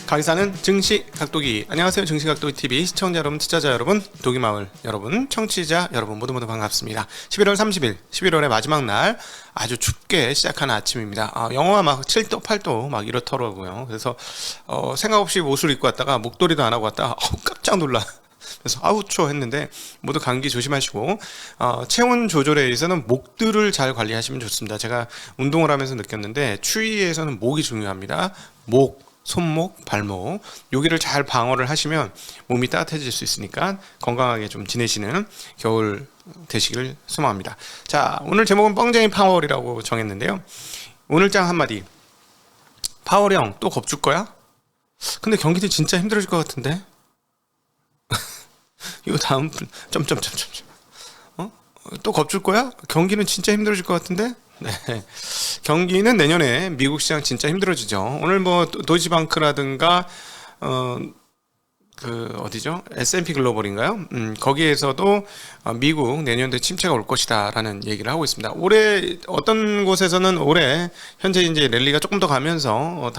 가기사는 증시 각도기. 안녕하세요. 증시 각도기 TV 시청자 여러분, 투자자 여러분, 도기마을 여러분, 청취자 여러분 모두 반갑습니다. 11월 30일 11월의 마지막 날, 아주 춥게 시작하는 아침입니다. 영하가 막 7도 8도 막 이렇더라고요. 그래서 생각 없이 옷을 입고 왔다가 목도리도 안 하고 왔다가 깜짝 놀라. 그래서 아우 추워 했는데 모두 감기 조심하시고, 체온 조절에 의해서는 목들을 잘 관리하시면 좋습니다. 제가 운동을 하면서 느꼈는데 추위에서는 목이 중요합니다. 목, 손목, 발목, 여기를 잘 방어를 하시면 몸이 따뜻해질 수 있으니까 건강하게 좀 지내시는 겨울 되시길 소망합니다. 자, 오늘 제목은 뻥쟁이 파월이라고 정했는데요. 오늘 장 한마디. 파월 형 또 겁줄 거야? 근데 경기도 진짜 힘들어질 것 같은데? 이거 다음 점점점점 또 겁줄 거야? 경기는 진짜 힘들어질 것 같은데? 네. 경기는 내년에 미국 시장 진짜 힘들어지죠. 오늘 뭐 도이치방크라든가 어디죠? S&P 글로벌인가요? 거기에서도 미국 내년도에 침체가 올 것이다라는 얘기를 하고 있습니다. 올해 어떤 곳에서는 올해 현재 이제 랠리가 조금 더 가면서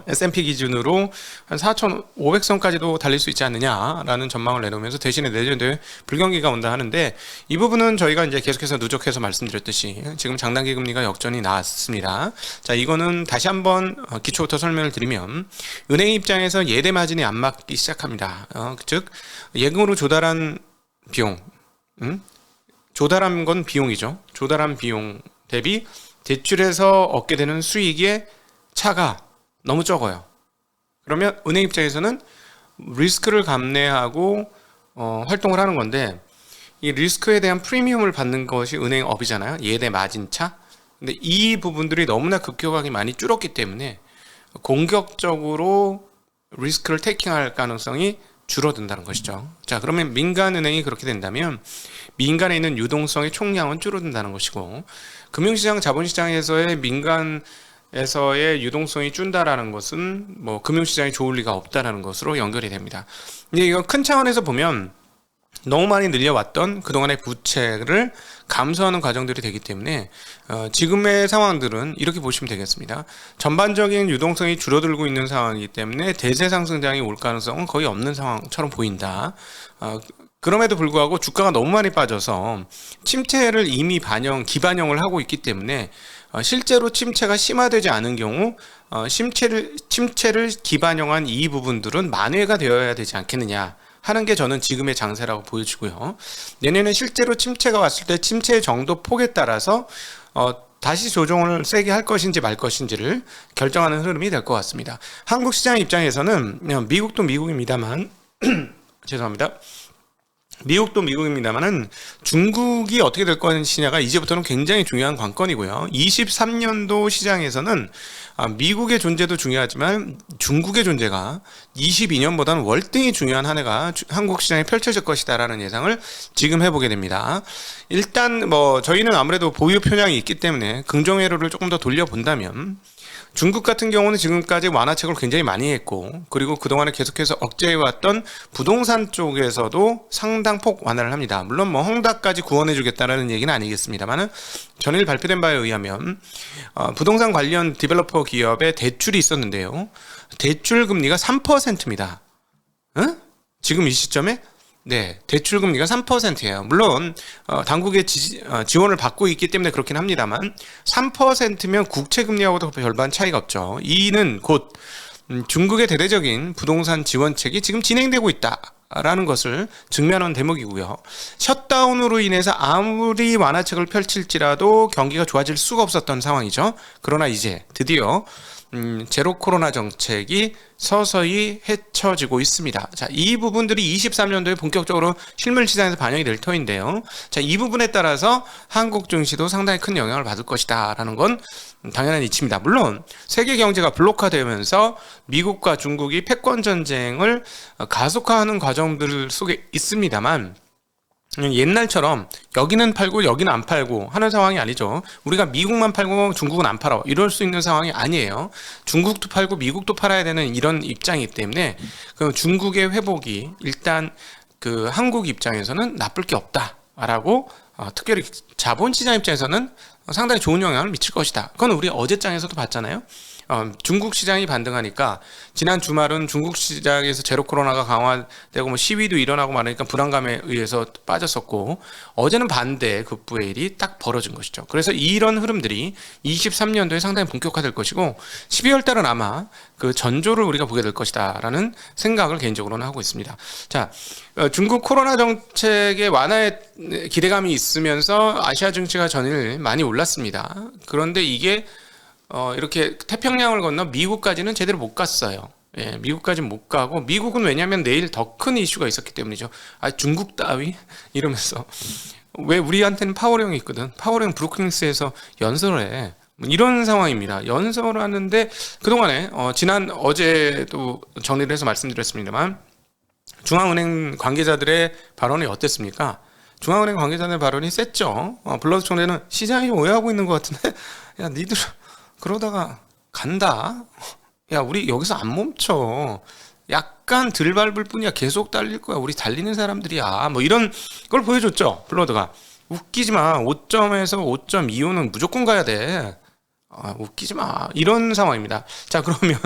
S&P 기준으로 한 4,500선까지도 달릴 수 있지 않느냐라는 전망을 내놓으면서 대신에 내년도에 불경기가 온다 하는데, 이 부분은 저희가 이제 계속해서 누적해서 말씀드렸듯이 지금 장단기 금리가 역전이 나왔습니다. 자, 이거는 다시 한번 기초부터 설명을 드리면, 은행 입장에서 예대 마진이 안 맞기 시작합니다. 즉 예금으로 조달한 비용, 조달한 건 비용이죠. 조달한 비용 대비 대출에서 얻게 되는 수익의 차가 너무 적어요. 그러면 은행 입장에서는 리스크를 감내하고 활동을 하는 건데, 이 리스크에 대한 프리미엄을 받는 것이 은행업이잖아요. 예대 마진차. 근데 이 부분들이 너무나 급격하게 많이 줄었기 때문에 공격적으로 리스크를 테이킹할 가능성이 줄어든다는 것이죠. 자, 그러면 민간은행이 그렇게 된다면 민간에 있는 유동성의 총량은 줄어든다는 것이고, 금융시장, 자본시장에서의 민간에서의 유동성이 준다라는 것은 뭐 금융시장이 좋을 리가 없다라는 것으로 연결이 됩니다. 근데 이건 큰 차원에서 보면 너무 많이 늘려왔던 그동안의 부채를 감소하는 과정들이 되기 때문에 지금의 상황들은 이렇게 보시면 되겠습니다. 전반적인 유동성이 줄어들고 있는 상황이기 때문에 대세 상승장이 올 가능성은 거의 없는 상황처럼 보인다. 그럼에도 불구하고 주가가 너무 많이 빠져서 침체를 이미 기반영을 하고 있기 때문에 실제로 침체가 심화되지 않은 경우 침체를 기반영한 이 부분들은 만회가 되어야 되지 않겠느냐 하는 게 저는 지금의 장세라고 보여지고요. 내년에 실제로 침체가 왔을 때 침체의 정도 폭에 따라서 다시 조정을 세게 할 것인지 말 것인지를 결정하는 흐름이 될 것 같습니다. 한국 시장 입장에서는 미국도 미국입니다만 죄송합니다. 미국도 미국입니다만은 중국이 어떻게 될 것이냐가 이제부터는 굉장히 중요한 관건이고요. 23년도 시장에서는 미국의 존재도 중요하지만 중국의 존재가 22년보다는 월등히 중요한 한 해가 한국 시장에 펼쳐질 것이다라는 예상을 지금 해보게 됩니다. 일단 뭐 저희는 아무래도 보유 편향이 있기 때문에 긍정회로를 조금 더 돌려본다면, 중국 같은 경우는 지금까지 완화책을 굉장히 많이 했고, 그리고 그동안에 계속해서 억제해왔던 부동산 쪽에서도 상당폭 완화를 합니다. 물론 뭐 헝다까지 구원해주겠다라는 얘기는 아니겠습니다만은, 전일 발표된 바에 의하면 부동산 관련 디벨로퍼 기업의 대출이 있었는데요. 대출 금리가 3%입니다. 지금 이 시점에? 네, 대출 금리가 3%예요. 물론 당국의 지원을 받고 있기 때문에 그렇긴 합니다만 3%면 국채 금리하고도 별반 차이가 없죠. 이는 곧 중국의 대대적인 부동산 지원책이 지금 진행되고 있다라는 것을 증명하는 대목이고요. 셧다운으로 인해서 아무리 완화책을 펼칠지라도 경기가 좋아질 수가 없었던 상황이죠. 그러나 이제 드디어 제로 코로나 정책이 서서히 헤쳐지고 있습니다. 자, 이 부분들이 23년도에 본격적으로 실물 시장에서 반영이 될 터인데요. 자, 이 부분에 따라서 한국 증시도 상당히 큰 영향을 받을 것이다라는 건 당연한 이치입니다. 물론 세계 경제가 블록화되면서 미국과 중국이 패권 전쟁을 가속화하는 과정들 속에 있습니다만, 옛날처럼 여기는 팔고 여기는 안 팔고 하는 상황이 아니죠. 우리가 미국만 팔고 중국은 안 팔아 이럴 수 있는 상황이 아니에요. 중국도 팔고 미국도 팔아야 되는 이런 입장이기 때문에 그 중국의 회복이 일단 그 한국 입장에서는 나쁠 게 없다라고, 특별히 자본시장 입장에서는 상당히 좋은 영향을 미칠 것이다. 그건 우리 어제장에서도 봤잖아요. 중국 시장이 반등하니까 지난 주말은 중국 시장에서 제로 코로나가 강화되고 뭐 시위도 일어나고 말하니까 불안감에 의해서 빠졌었고, 어제는 반대 급부의 일이 딱 벌어진 것이죠. 그래서 이런 흐름들이 23년도에 상당히 본격화될 것이고 12월 달은 아마 그 전조를 우리가 보게 될 것이다라는 생각을 개인적으로는 하고 있습니다. 자, 중국 코로나 정책의 완화에 기대감이 있으면서 아시아 증시가 전일 많이 올랐습니다. 그런데 이게 이렇게 태평양을 건너 미국까지는 제대로 못 갔어요. 예, 미국까지는 못 가고, 미국은 왜냐하면 내일 더 큰 이슈가 있었기 때문이죠. 중국 따위? 이러면서 왜 우리한테는 파월형이 있거든. 파월형 브루킹스에서 연설해. 이런 상황입니다. 연설하는데 그동안에 어제도 정리를 해서 말씀드렸습니다만 중앙은행 관계자들의 발언이 어땠습니까? 중앙은행 관계자들의 발언이 셌죠. 블러드 총재는 시장이 오해하고 있는 것 같은데, 야 니들 그러다가 간다. 야 우리 여기서 안 멈춰. 약간 덜 밟을 뿐이야. 계속 달릴 거야. 우리 달리는 사람들이야. 뭐 이런 걸 보여줬죠. 블러드가. 웃기지 마. 5점에서 5.25는 무조건 가야 돼. 웃기지 마. 이런 상황입니다. 자, 그러면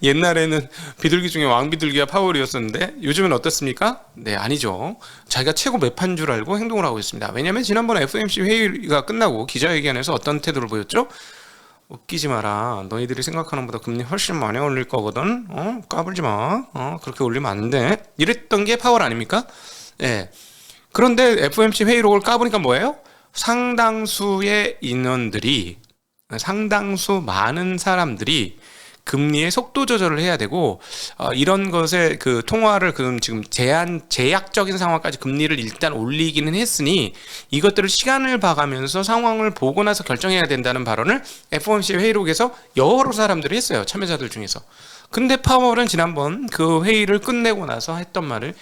옛날에는 비둘기 중에 왕비둘기가 파월이었었는데 요즘은 어떻습니까? 네, 아니죠. 자기가 최고 매판 줄 알고 행동을 하고 있습니다. 왜냐하면 지난번에 FOMC 회의가 끝나고 기자회견에서 어떤 태도를 보였죠? 웃기지 마라. 너희들이 생각하는 것보다 금리 훨씬 많이 올릴 거거든. 까불지 마. 그렇게 올리면 안 돼. 이랬던 게 파월 아닙니까? 예. 그런데 FOMC 회의록을 까보니까 뭐예요? 상당수의 인원들이, 상당수 많은 사람들이 금리의 속도 조절을 해야 되고, 이런 것에 그 통화를 지금 제약적인 상황까지 금리를 일단 올리기는 했으니 이것들을 시간을 봐가면서 상황을 보고 나서 결정해야 된다는 발언을 FOMC 회의록에서 여러 사람들이 했어요. 참여자들 중에서. 근데 파월은 지난번 그 회의를 끝내고 나서 했던 말을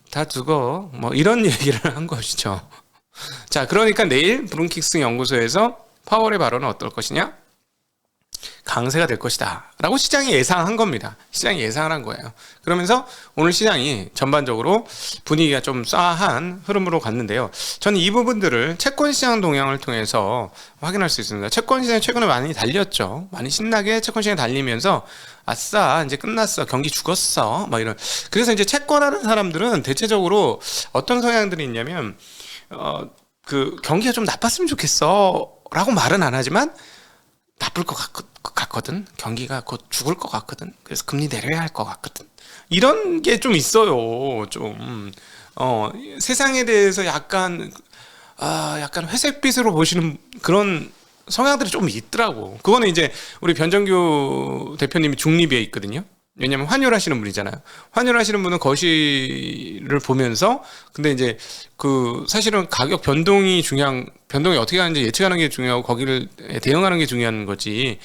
다 두고 뭐 이런 얘기를 한 것이죠. 자, 그러니까 내일 브룬킹스 연구소에서 파월의 발언은 어떨 것이냐? 강세가 될 것이다 라고 시장이 예상한 겁니다. 시장이 예상을 한 거예요. 그러면서 오늘 시장이 전반적으로 분위기가 좀 싸한 흐름으로 갔는데요. 저는 이 부분들을 채권 시장 동향을 통해서 확인할 수 있습니다. 채권 시장이 최근에 많이 달렸죠. 많이 신나게 채권 시장이 달리면서 아싸 이제 끝났어, 경기 죽었어, 막 이런. 그래서 이제 채권하는 사람들은 대체적으로 어떤 성향들이 있냐면 그 경기가 좀 나빴으면 좋겠어 라고 말은 안 하지만 나쁠 것 같거든. 경기가 곧 죽을 것 같거든. 그래서 금리 내려야 할 것 같거든. 이런 게 좀 있어요. 좀 세상에 대해서 약간 회색빛으로 보시는 그런 성향들이 좀 있더라고. 그거는 이제 우리 변정규 대표님이 중립에 있거든요. 왜냐면 환율하시는 분이잖아요. 환율하시는 분은 거시를 보면서, 근데 이제 그 사실은 가격 변동이 변동이 어떻게 하는지 예측하는 게 중요하고 거기를 대응하는 게 중요한 거지.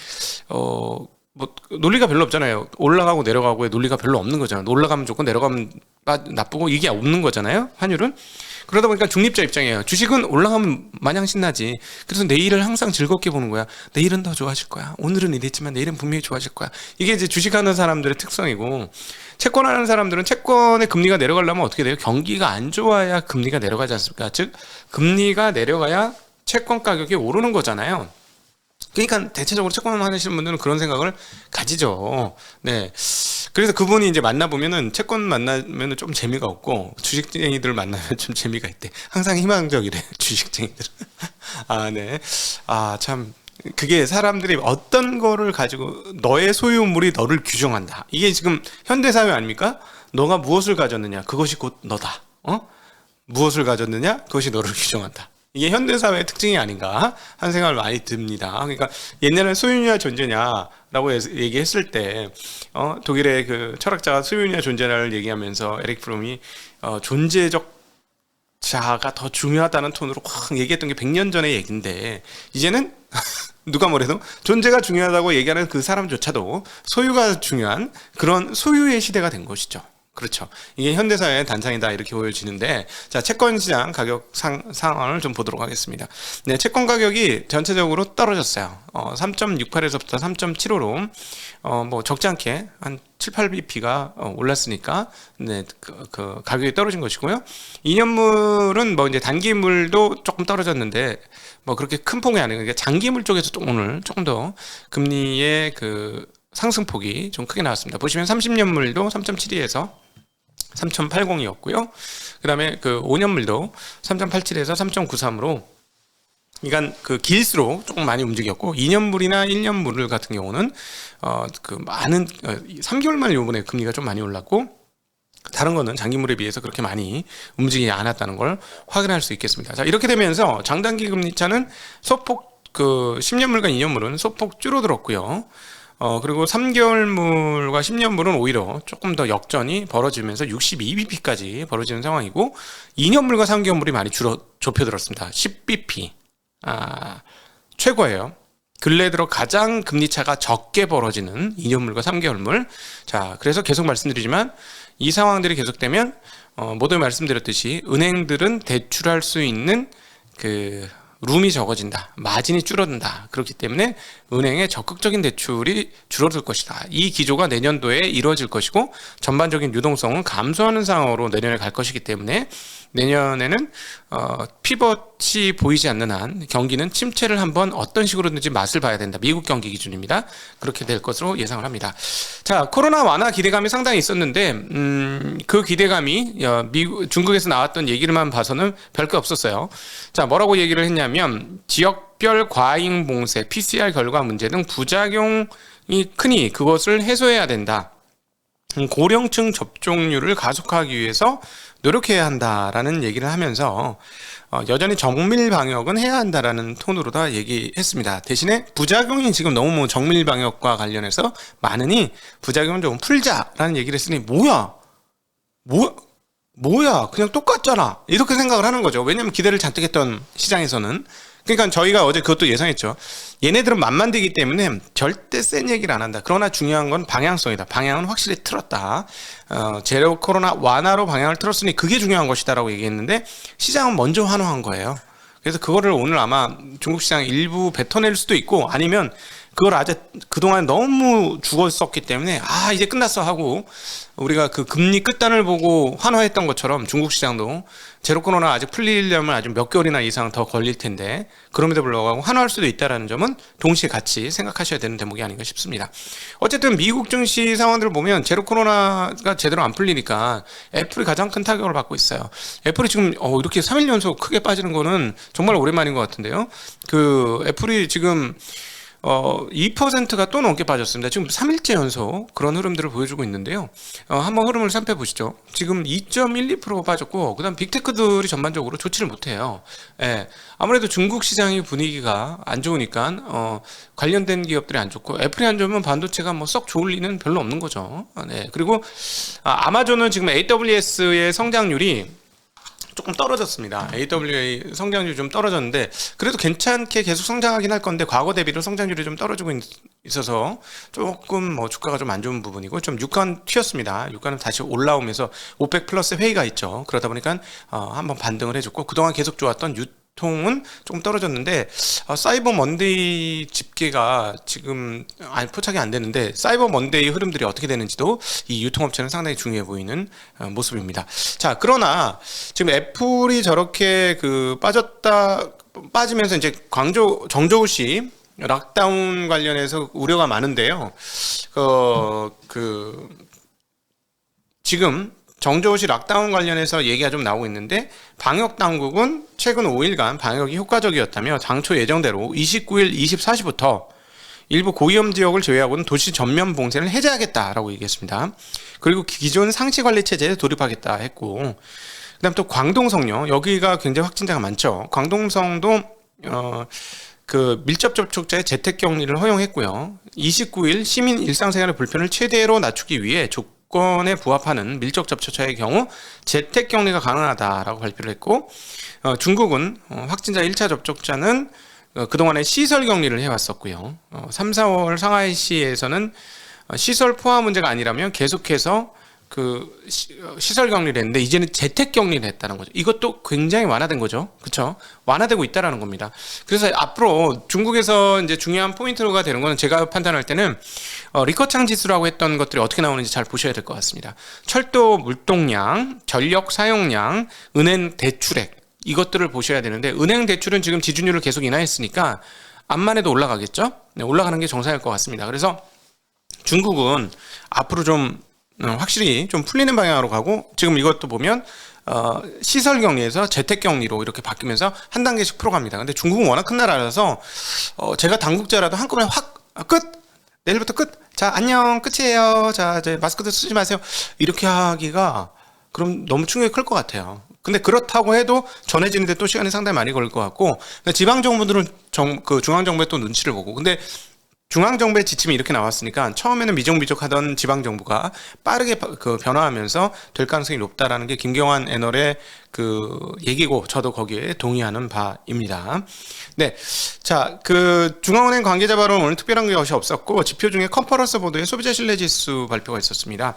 뭐 논리가 별로 없잖아요. 올라가고 내려가고의 논리가 별로 없는 거잖아요. 올라가면 좋고 내려가면 나쁘고 이게 없는 거잖아요. 환율은. 그러다 보니까 중립자 입장이에요. 주식은 올라가면 마냥 신나지. 그래서 내일을 항상 즐겁게 보는 거야. 내일은 더 좋아질 거야. 오늘은 이랬지만 내일은 분명히 좋아질 거야. 이게 이제 주식하는 사람들의 특성이고, 채권하는 사람들은 채권의 금리가 내려가려면 어떻게 돼요? 경기가 안 좋아야 금리가 내려가지 않습니까? 즉 금리가 내려가야 채권 가격이 오르는 거잖아요. 그러니까 대체적으로 채권 하시는 분들은 그런 생각을 가지죠. 네. 그래서 그분이 이제 만나보면은 채권 만나면은 좀 재미가 없고 주식쟁이들 만나면 좀 재미가 있대. 항상 희망적이래, 주식쟁이들. 네. 참. 그게 사람들이 어떤 거를 가지고 너의 소유물이 너를 규정한다. 이게 지금 현대사회 아닙니까? 너가 무엇을 가졌느냐, 그것이 곧 너다. 무엇을 가졌느냐, 그것이 너를 규정한다. 이게 현대사회의 특징이 아닌가 하는 생각을 많이 듭니다. 그러니까 옛날에는 소유냐 존재냐라고 얘기했을 때 독일의 그 철학자가 소유냐 존재냐를 얘기하면서 에릭 프롬이 존재적 자가 더 중요하다는 톤으로 확 얘기했던 게 100년 전의 얘기인데, 이제는 누가 뭐래도 존재가 중요하다고 얘기하는 그 사람조차도 소유가 중요한 그런 소유의 시대가 된 것이죠. 그렇죠. 이게 현대사회의 단상이다 이렇게 보여지는데, 자, 채권 시장 가격 상황을 좀 보도록 하겠습니다. 네, 채권 가격이 전체적으로 떨어졌어요. 3.68에서부터 3.75로 뭐 적지 않게 한 7, 8bp가 올랐으니까 네, 그 가격이 떨어진 것이고요. 2년물은 뭐 이제 단기물도 조금 떨어졌는데 뭐 그렇게 큰 폭이 아니고, 그러니까 장기물 쪽에서 또 오늘 조금 더 금리의 그 상승폭이 좀 크게 나왔습니다. 보시면 30년물도 3.72에서 3.80이었고요. 그 다음에 그 5년물도 3.87에서 3.93으로, 그러니까 그 길수록 조금 많이 움직였고, 2년물이나 1년물 같은 경우는 그 많은 3개월만 요번에 금리가 좀 많이 올랐고, 다른 거는 장기물에 비해서 그렇게 많이 움직이지 않았다는 걸 확인할 수 있겠습니다. 자, 이렇게 되면서 장단기 금리 차는 소폭, 그 10년물과 2년물은 소폭 줄어들었고요. 그리고 3개월물과 10년물은 오히려 조금 더 역전이 벌어지면서 62bp까지 벌어지는 상황이고, 2년물과 3개월물이 많이 좁혀들었습니다. 10bp. 최고예요. 근래 들어 가장 금리 차가 적게 벌어지는 2년물과 3개월물. 자, 그래서 계속 말씀드리지만 이 상황들이 계속되면 모두 말씀드렸듯이 은행들은 대출할 수 있는 그 룸이 적어진다, 마진이 줄어든다. 그렇기 때문에 은행의 적극적인 대출이 줄어들 것이다. 이 기조가 내년도에 이루어질 것이고, 전반적인 유동성은 감소하는 상황으로 내년에 갈 것이기 때문에 내년에는 피벗이 보이지 않는 한 경기는 침체를 한번 어떤 식으로든지 맛을 봐야 된다. 미국 경기 기준입니다. 그렇게 될 것으로 예상을 합니다. 자, 코로나 완화 기대감이 상당히 있었는데 그 기대감이 중국에서 나왔던 얘기를만 봐서는 별거 없었어요. 자, 뭐라고 얘기를 했냐면, 지역별 과잉 봉쇄, PCR 결과 문제 등 부작용이 크니 그것을 해소해야 된다. 고령층 접종률을 가속화하기 위해서 노력해야 한다라는 얘기를 하면서 여전히 정밀 방역은 해야 한다라는 톤으로 다 얘기했습니다. 대신에 부작용이 지금 너무 정밀 방역과 관련해서 많으니 부작용은 좀 풀자라는 얘기를 했으니, 뭐야 그냥 똑같잖아 이렇게 생각을 하는 거죠. 왜냐하면 기대를 잔뜩 했던 시장에서는. 그러니까 저희가 어제 그것도 예상했죠. 얘네들은 만만되기 때문에 절대 센 얘기를 안 한다. 그러나 중요한 건 방향성이다. 방향은 확실히 틀었다. 제로 코로나 완화로 방향을 틀었으니 그게 중요한 것이다라고 얘기했는데, 시장은 먼저 환호한 거예요. 그래서 그거를 오늘 아마 중국 시장 일부 뱉어낼 수도 있고, 아니면 그걸 아주 그동안 너무 죽었었기 때문에 이제 끝났어 하고 우리가 그 금리 끝단을 보고 환호했던 것처럼 중국 시장도 제로 코로나 아직 풀리려면 아주 몇 개월이나 이상 더 걸릴 텐데, 그럼에도 불구하고 환호할 수도 있다는 점은 동시에 같이 생각하셔야 되는 대목이 아닌가 싶습니다. 어쨌든 미국 증시 상황들을 보면 제로 코로나가 제대로 안 풀리니까 애플이 가장 큰 타격을 받고 있어요. 애플이 지금 이렇게 3일 연속 크게 빠지는 거는 정말 오랜만인 것 같은데요. 그 애플이 지금 2%가 또 넘게 빠졌습니다. 지금 3일째 연속 그런 흐름들을 보여주고 있는데요. 한번 흐름을 살펴보시죠. 지금 2.12% 빠졌고, 그 다음 빅테크들이 전반적으로 좋지를 못해요. 예, 아무래도 중국 시장의 분위기가 안 좋으니까 관련된 기업들이 안 좋고, 애플이 안 좋으면 반도체가 뭐 썩 좋을 리는 별로 없는 거죠. 네, 그리고 아마존은 지금 AWS의 성장률이 조금 떨어졌습니다. AWA 성장률이 좀 떨어졌는데, 그래도 괜찮게 계속 성장하긴 할 건데 과거 대비로 성장률이 좀 떨어지고 있어서 조금 뭐 주가가 좀 안 좋은 부분이고, 좀 유가는 튀었습니다. 유가는 다시 올라오면서 오펙 플러스 회의가 있죠. 그러다 보니까 한번 반등을 해줬고, 그동안 계속 좋았던 통은 조금 떨어졌는데, 사이버 먼데이 집계가 지금 포착이 안 되는데, 사이버 먼데이 흐름들이 어떻게 되는지도 이 유통업체는 상당히 중요해 보이는 모습입니다. 자, 그러나 지금 애플이 저렇게 빠지면서 이제 정저우시 락다운 관련해서 우려가 많은데요. 지금 정저우시 락다운 관련해서 얘기가 좀 나오고 있는데, 방역 당국은 최근 5일간 방역이 효과적이었다며 당초 예정대로 29일, 24시부터 일부 고위험 지역을 제외하고는 도시 전면 봉쇄를 해제하겠다라고 얘기했습니다. 그리고 기존 상시 관리 체제에 돌입하겠다 했고, 그다음 또 광동성요, 여기가 굉장히 확진자가 많죠. 광동성도 그 밀접 접촉자의 재택 격리를 허용했고요. 29일 시민 일상생활의 불편을 최대로 낮추기 위해 조건에 부합하는 밀접 접촉자의 경우 재택 격리가 가능하다라고 발표를 했고, 중국은 확진자 1차 접촉자는 그동안에 시설 격리를 해왔었고요. 3, 4월 상하이시에서는 시설 포화 문제가 아니라면 계속해서 시설 격리를 했는데 이제는 재택 격리를 했다는 거죠. 이것도 굉장히 완화된 거죠. 그렇죠? 완화되고 있다라는 겁니다. 그래서 앞으로 중국에서 이제 중요한 포인트가 되는 거는 제가 판단할 때는 리커창 지수라고 했던 것들이 어떻게 나오는지 잘 보셔야 될 것 같습니다. 철도 물동량, 전력 사용량, 은행 대출액 이것들을 보셔야 되는데 은행 대출은 지금 지준율을 계속 인하했으니까 암만 해도 올라가겠죠? 네, 올라가는 게 정상일 것 같습니다. 그래서 중국은 앞으로 좀 확실히 좀 풀리는 방향으로 가고 지금 이것도 보면 시설 격리에서 재택 격리로 이렇게 바뀌면서 한 단계씩 풀어갑니다. 근데 중국은 워낙 큰 나라라서 제가 당국자라도 한꺼번에 확 끝! 내일부터 끝! 자 안녕 끝이에요. 자 이제 마스크도 쓰지 마세요. 이렇게 하기가 그럼 너무 충격이 클 것 같아요. 근데 그렇다고 해도 전해지는데 또 시간이 상당히 많이 걸릴 것 같고 지방 정부들은 그 중앙 정부의 또 눈치를 보고 근데 중앙정부의 지침이 이렇게 나왔으니까 처음에는 미적미적하던 지방정부가 빠르게 변화하면서 될 가능성이 높다라는 게 김경환 애널의 얘기고 저도 거기에 동의하는 바입니다. 네. 자, 중앙은행 관계자 발언 오늘 특별한 것이 없었고 지표 중에 컨퍼런스 보드의 소비자 신뢰 지수 발표가 있었습니다.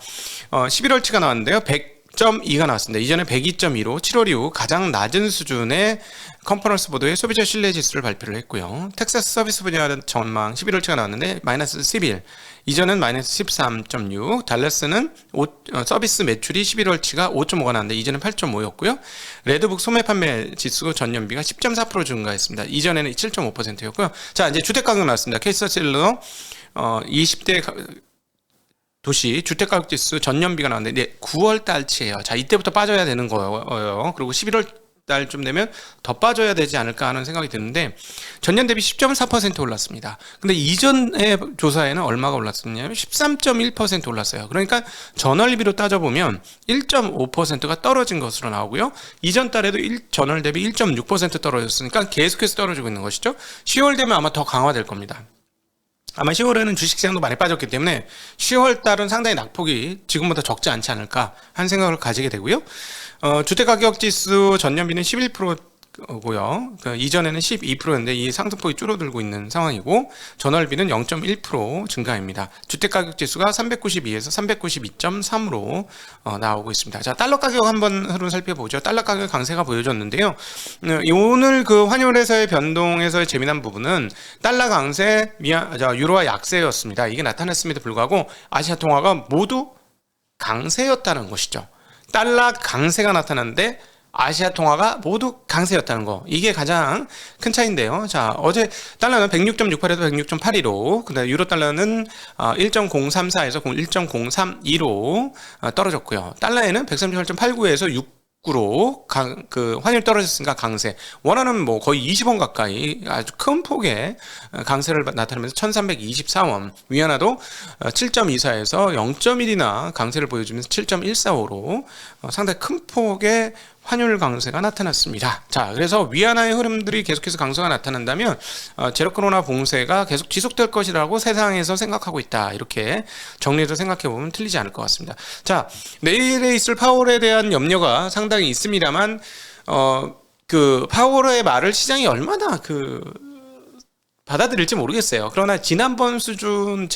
11월치가 나왔는데요. 100.2가 나왔습니다. 이전에 102.2로 7월 이후 가장 낮은 수준의 컨퍼런스 보드의 소비자 신뢰 지수를 발표를 했고요. 텍사스 서비스 분야 전망 11월치가 나왔는데 마이너스 11, 이전은 마이너스 13.6, 달러스는 서비스 매출이 11월치가 5.5가 나왔는데 이전은 8.5였고요. 레드북 소매 판매 지수 전년비가 10.4% 증가했습니다. 이전에는 7.5%였고요. 자, 이제 주택가격 나왔습니다. 케이스셀러 20대 도시 주택가격지수 전년비가 나왔는데 9월 달치예요. 자, 이때부터 빠져야 되는 거예요. 그리고 11월 달쯤 되면 더 빠져야 되지 않을까 하는 생각이 드는데 전년 대비 10.4% 올랐습니다. 근데 이전의 조사에는 얼마가 올랐었냐면 13.1% 올랐어요. 그러니까 전월비로 따져보면 1.5%가 떨어진 것으로 나오고요. 이전 달에도 전월 대비 1.6% 떨어졌으니까 계속해서 떨어지고 있는 것이죠. 10월 되면 아마 더 강화될 겁니다. 아마 10월에는 주식시장도 많이 빠졌기 때문에 10월 달은 상당히 낙폭이 지금보다 적지 않지 않을까 하는 생각을 가지게 되고요. 주택가격지수 전년비는 11%고요. 이전에는 12%였는데 이 상승폭이 줄어들고 있는 상황이고 전월비는 0.1% 증가입니다. 주택가격지수가 392에서 392.3으로 나오고 있습니다. 자, 달러 가격 한번 흐름 살펴보죠. 달러 가격 강세가 보여졌는데요. 오늘 환율에서의 변동에서의 재미난 부분은 달러 강세, 유로화 약세였습니다. 이게 나타났음에도 불구하고 아시아 통화가 모두 강세였다는 것이죠. 달러 강세가 나타났는데 아시아 통화가 모두 강세였다는 거. 이게 가장 큰 차이인데요. 자, 어제 달러는 106.68에서 106.82로, 그다음에 유로 달러는 1.034에서 1.032로 떨어졌고요. 달러에는 138.89에서 6구로 환율 떨어졌으니까 강세. 원화는 뭐 거의 20원 가까이 아주 큰 폭의 강세를 나타내면서 1324원. 위안화도 7.24에서 0.1이나 강세를 보여주면서 7.145로 상당히 큰 폭의 환율 강세가 나타났습니다. 자, 그래서 위안화의 흐름들이 계속해서 강세가 나타난다면 제로 코로나 봉쇄가 계속 지속될 것이라고 세상에서 생각하고 있다. 이렇게 정리해서 생각해보면 틀리지 않을 것 같습니다. 자, 내일에 있을 파월에 대한 염려가 상당히 있습니다만 파월의 말을 시장이 얼마나 받아들일지 모르겠어요. 그러나 지난번 수준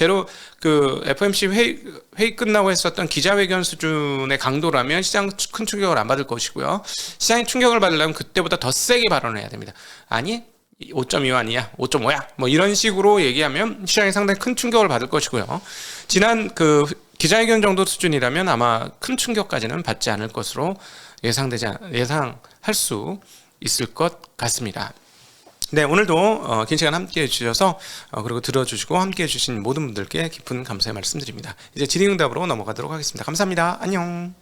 FOMC 회의 끝나고 했었던 기자회견 수준의 강도라면 시장 큰 충격을 안 받을 것이고요. 시장이 충격을 받으려면 그때보다 더 세게 발언을 해야 됩니다. 아니 5.25 아니야 5.5야 뭐 이런 식으로 얘기하면 시장이 상당히 큰 충격을 받을 것이고요. 지난 기자회견 정도 수준이라면 아마 큰 충격까지는 받지 않을 것으로 예상할 수 있을 것 같습니다. 네, 오늘도 긴 시간 함께 해주셔서 그리고 들어주시고 함께 해주신 모든 분들께 깊은 감사의 말씀드립니다. 이제 질의응답으로 넘어가도록 하겠습니다. 감사합니다. 안녕.